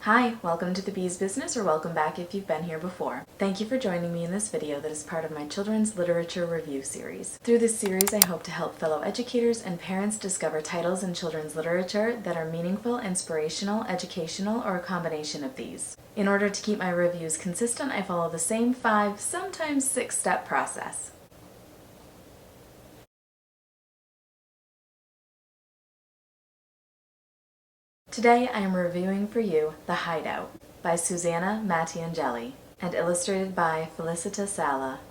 Hi, welcome to the Bees Business, or welcome back if you've been here before. Thank you for joining me in this video that is part of my children's literature review series. Through this series, I hope to help fellow educators and parents discover titles in children's literature that are meaningful, inspirational, educational, or a combination of these. In order to keep my reviews consistent, I follow the same 5, sometimes 6-step process. Today I am reviewing for you The Hideout by Susanna Mattiangeli and illustrated by Felicita Sala.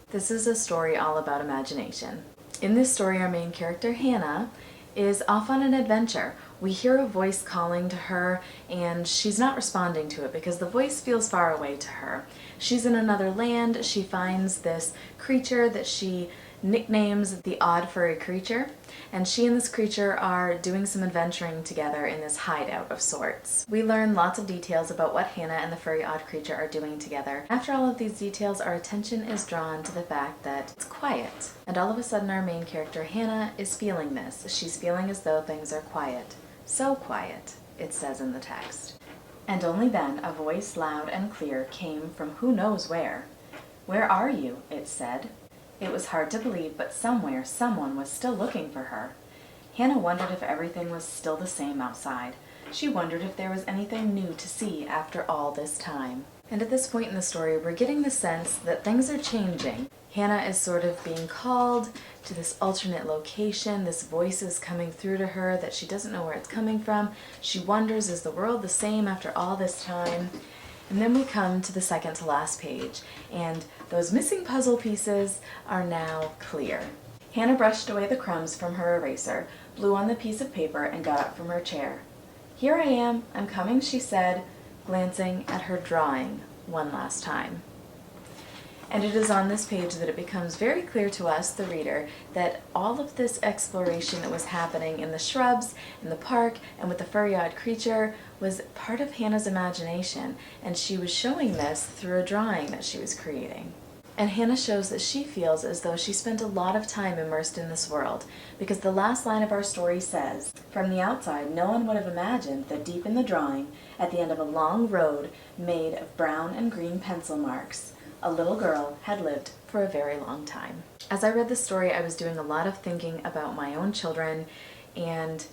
This is a story all about imagination. In this story, our main character, Hannah, is off on an adventure. We hear a voice calling to her, and she's not responding to it because the voice feels far away to her. She's in another land. She finds this creature that she nicknames the Odd Furry Creature, and she and this creature are doing some adventuring together in this hideout of sorts. We learn lots of details about what Hannah and the furry odd creature are doing together. After all of these details, our attention is drawn to the fact that it's quiet, and all of a sudden our main character, Hannah, is feeling this. She's feeling as though things are quiet. So quiet, it says in the text. And only then a voice loud and clear came from who knows where. "Where are you?" it said. It was hard to believe, but somewhere someone was still looking for her. Hannah wondered if everything was still the same outside. She wondered if there was anything new to see after all this time. And at this point in the story, we're getting the sense that things are changing. Hannah is sort of being called to this alternate location. This voice is coming through to her that she doesn't know where it's coming from. She wonders, is the world the same after all this time? And then we come to the second to last page, and those missing puzzle pieces are now clear. Hannah brushed away the crumbs from her eraser, blew on the piece of paper, and got up from her chair. "Here I am, I'm coming," she said, glancing at her drawing one last time. And it is on this page that it becomes very clear to us, the reader, that all of this exploration that was happening in the shrubs, in the park, and with the furry odd creature was part of Hannah's imagination, and she was showing this through a drawing that she was creating. And Hannah shows that she feels as though she spent a lot of time immersed in this world, because the last line of our story says, "From the outside, no one would have imagined that deep in the drawing, at the end of a long road made of brown and green pencil marks, a little girl had lived for a very long time." As I read the story, I was doing a lot of thinking about my own children and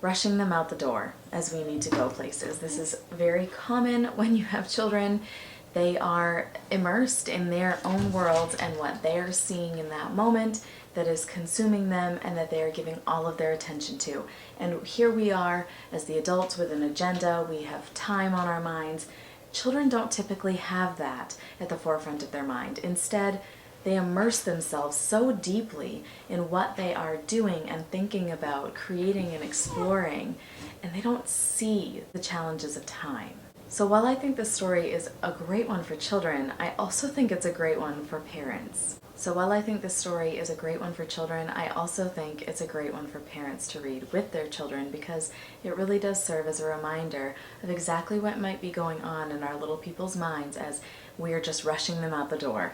rushing them out the door as we need to go places. This is very common when you have children. They are immersed in their own worlds and what they are seeing in that moment that is consuming them and that they are giving all of their attention to. And here we are as the adults with an agenda. We have time on our minds. Children don't typically have that at the forefront of their mind. Instead, they immerse themselves so deeply in what they are doing and thinking about, creating and exploring, and they don't see the challenges of time. So while I think this story is a great one for children, I also think it's a great one for parents. I also think it's a great one for parents to read with their children, because it really does serve as a reminder of exactly what might be going on in our little people's minds as we are just rushing them out the door.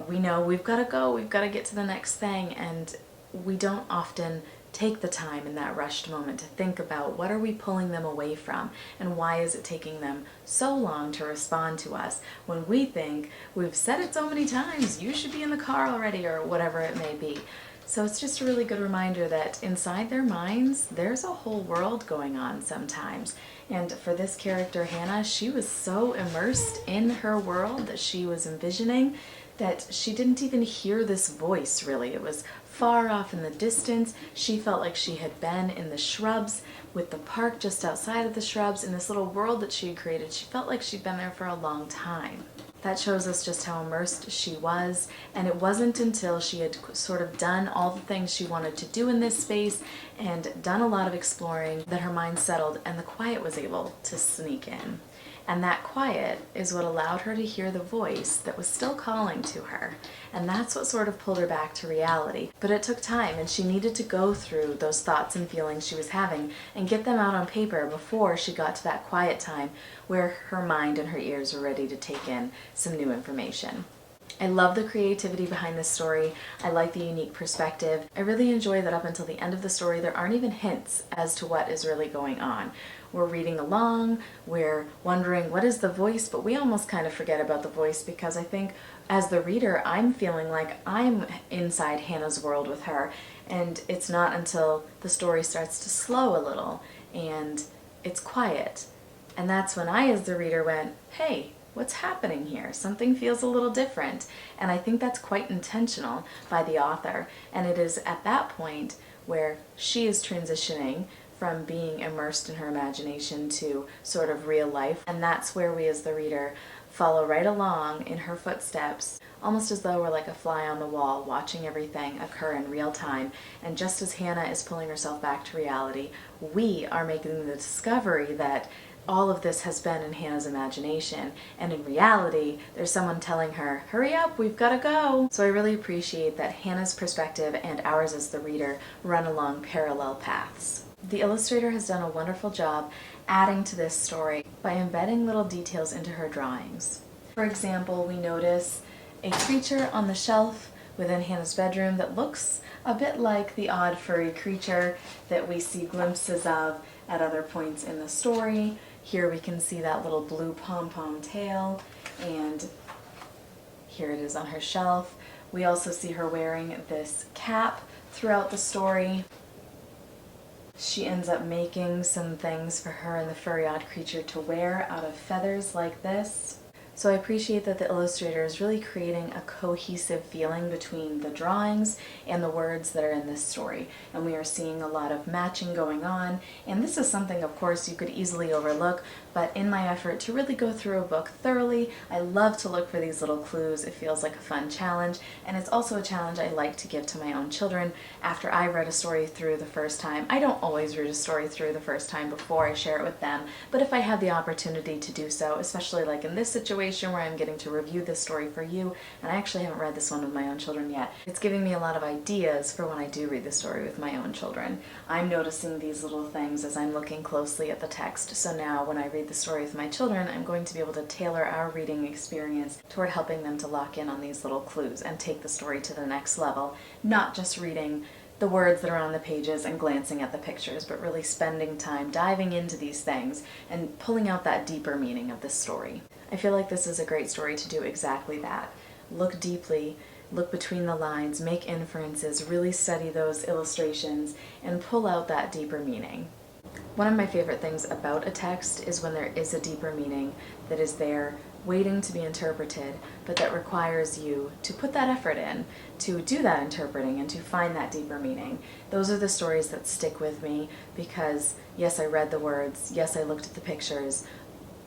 We know we've got to go, we've got to get to the next thing, and we don't often take the time in that rushed moment to think about what are we pulling them away from and why is it taking them so long to respond to us when we think we've said it so many times, you should be in the car already, or whatever it may be. So it's just a really good reminder that inside their minds there's a whole world going on sometimes. And for this character, Hannah, she was so immersed in her world that she was envisioning that she didn't even hear this voice, really. It was far off in the distance. She felt like she had been in the shrubs, with the park just outside of the shrubs, in this little world that she had created. She felt like she'd been there for a long time. That shows us just how immersed she was, and it wasn't until she had sort of done all the things she wanted to do in this space and done a lot of exploring that her mind settled and the quiet was able to sneak in. And that quiet is what allowed her to hear the voice that was still calling to her. And that's what sort of pulled her back to reality. But it took time, and she needed to go through those thoughts and feelings she was having and get them out on paper before she got to that quiet time where her mind and her ears were ready to take in some new information. I love the creativity behind this story. I like the unique perspective. I really enjoy that up until the end of the story there aren't even hints as to what is really going on. we're reading along, we're wondering what is the voice, but we almost kind of forget about the voice because I think as the reader, I'm feeling like I'm inside Hannah's world with her, and it's not until the story starts to slow a little and it's quiet. And that's when I, as the reader, went, hey, what's happening here? Something feels a little different. And I think that's quite intentional by the author. And it is at that point where she is transitioning from being immersed in her imagination to sort of real life. And that's where we as the reader follow right along in her footsteps, almost as though we're like a fly on the wall, watching everything occur in real time. And just as Hannah is pulling herself back to reality, we are making the discovery that all of this has been in Hannah's imagination, and in reality, there's someone telling her, hurry up, we've got to go. So I really appreciate that Hannah's perspective and ours as the reader run along parallel paths. The illustrator has done a wonderful job adding to this story by embedding little details into her drawings. For example, we notice a creature on the shelf within Hannah's bedroom that looks a bit like the odd furry creature that we see glimpses of at other points in the story. Here we can see that little blue pom-pom tail, and here it is on her shelf. We also see her wearing this cap throughout the story. She ends up making some things for her and the furry odd creature to wear out of feathers like this. So I appreciate that the illustrator is really creating a cohesive feeling between the drawings and the words that are in this story. And we are seeing a lot of matching going on. And this is something, of course, you could easily overlook, but in my effort to really go through a book thoroughly, I love to look for these little clues. It feels like a fun challenge, and it's also a challenge I like to give to my own children after I read a story through the first time. I don't always read a story through the first time before I share it with them, but if I have the opportunity to do so, especially like in this situation where I'm getting to review this story for you, and I actually haven't read this one with my own children yet, it's giving me a lot of ideas for when I do read the story with my own children. I'm noticing these little things as I'm looking closely at the text, so now when I read the story with my children, I'm going to be able to tailor our reading experience toward helping them to lock in on these little clues and take the story to the next level, not just reading the words that are on the pages and glancing at the pictures, but really spending time diving into these things and pulling out that deeper meaning of this story. I feel like this is a great story to do exactly that. Look deeply, look between the lines, make inferences, really study those illustrations, and pull out that deeper meaning. One of my favorite things about a text is when there is a deeper meaning that is there waiting to be interpreted, but that requires you to put that effort in, to do that interpreting and to find that deeper meaning. Those are the stories that stick with me because, yes, I read the words, yes, I looked at the pictures,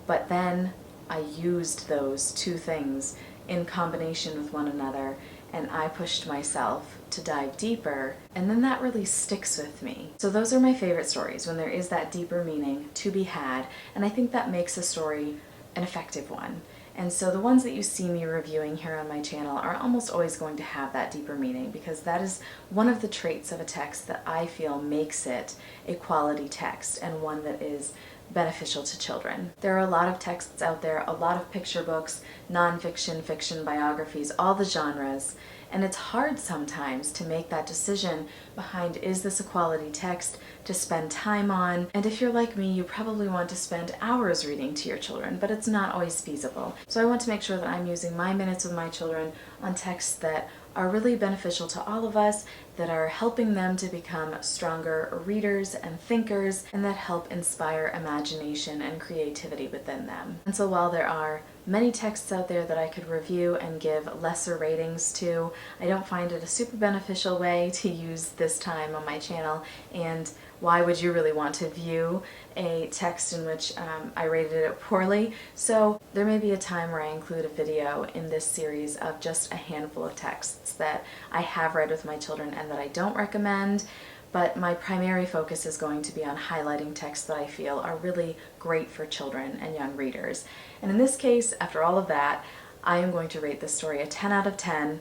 but then I used those two things in combination with one another, and I pushed myself to dive deeper, and then that really sticks with me. So those are my favorite stories, when there is that deeper meaning to be had, and I think that makes a story an effective one. And so the ones that you see me reviewing here on my channel are almost always going to have that deeper meaning, because that is one of the traits of a text that I feel makes it a quality text and one that is beneficial to children. There are a lot of texts out there, a lot of picture books, nonfiction, fiction, biographies, all the genres, and it's hard sometimes to make that decision behind, is this a quality text to spend time on? And if you're like me, you probably want to spend hours reading to your children, but it's not always feasible. So I want to make sure that I'm using my minutes with my children on texts that are really beneficial to all of us, that are helping them to become stronger readers and thinkers, and that help inspire imagination and creativity within them. And so while there are many texts out there that I could review and give lesser ratings to, I don't find it a super beneficial way to use this time on my channel, and why would you really want to view a text in which I rated it poorly? So there may be a time where I include a video in this series of just a handful of texts that I have read with my children and that I don't recommend, but my primary focus is going to be on highlighting texts that I feel are really great for children and young readers. And in this case, after all of that, I am going to rate this story a 10 out of 10.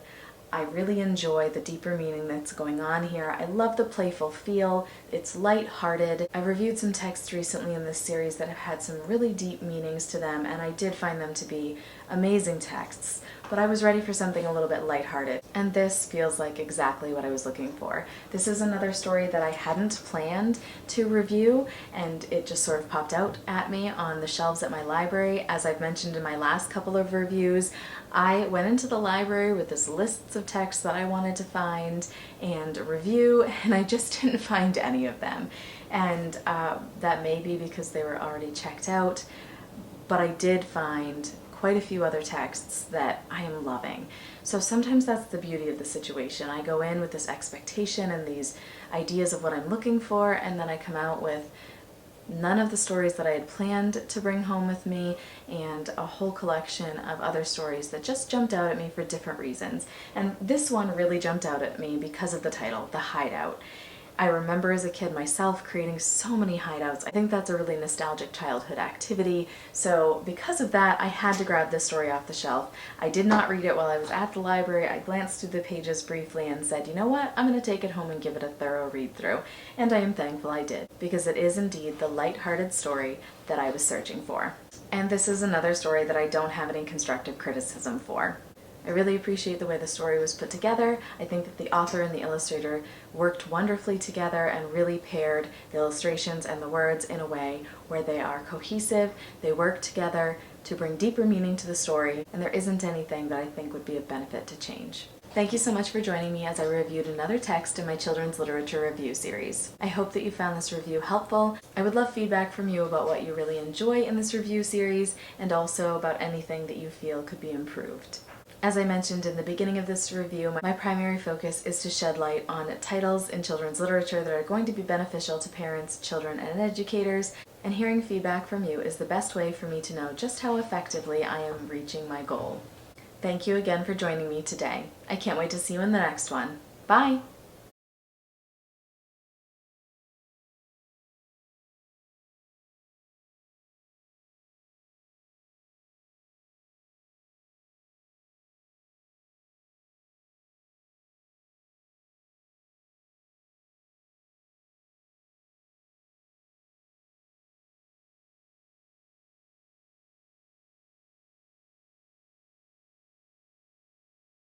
I really enjoy the deeper meaning that's going on here. I love the playful feel. It's light-hearted. I reviewed some texts recently in this series that have had some really deep meanings to them, and I did find them to be amazing texts. but I was ready for something a little bit lighthearted, and this feels like exactly what I was looking for. This is another story that I hadn't planned to review, and it just sort of popped out at me on the shelves at my library. As I've mentioned in my last couple of reviews, I went into the library with this list of texts that I wanted to find and review, and I just didn't find any of them. And that may be because they were already checked out, but I did find quite a few other texts that I am loving. So sometimes that's the beauty of the situation. I go in with this expectation and these ideas of what I'm looking for, and then I come out with none of the stories that I had planned to bring home with me, and a whole collection of other stories that just jumped out at me for different reasons. And this one really jumped out at me because of the title, The Hideout. I remember as a kid myself creating so many hideouts. I think that's a really nostalgic childhood activity. So because of that, I had to grab this story off the shelf. I did not read it while I was at the library. I glanced through the pages briefly and said, you know what, I'm going to take it home and give it a thorough read through. And I am thankful I did, because it is indeed the lighthearted story that I was searching for. And this is another story that I don't have any constructive criticism for. I really appreciate the way the story was put together. I think that the author and the illustrator worked wonderfully together and really paired the illustrations and the words in a way where they are cohesive, they work together to bring deeper meaning to the story, and there isn't anything that I think would be of benefit to change. Thank you so much for joining me as I reviewed another text in my children's literature review series. I hope that you found this review helpful. I would love feedback from you about what you really enjoy in this review series, and also about anything that you feel could be improved. As I mentioned in the beginning of this review, my primary focus is to shed light on titles in children's literature that are going to be beneficial to parents, children, and educators, and hearing feedback from you is the best way for me to know just how effectively I am reaching my goal. Thank you again for joining me today. I can't wait to see you in the next one. Bye!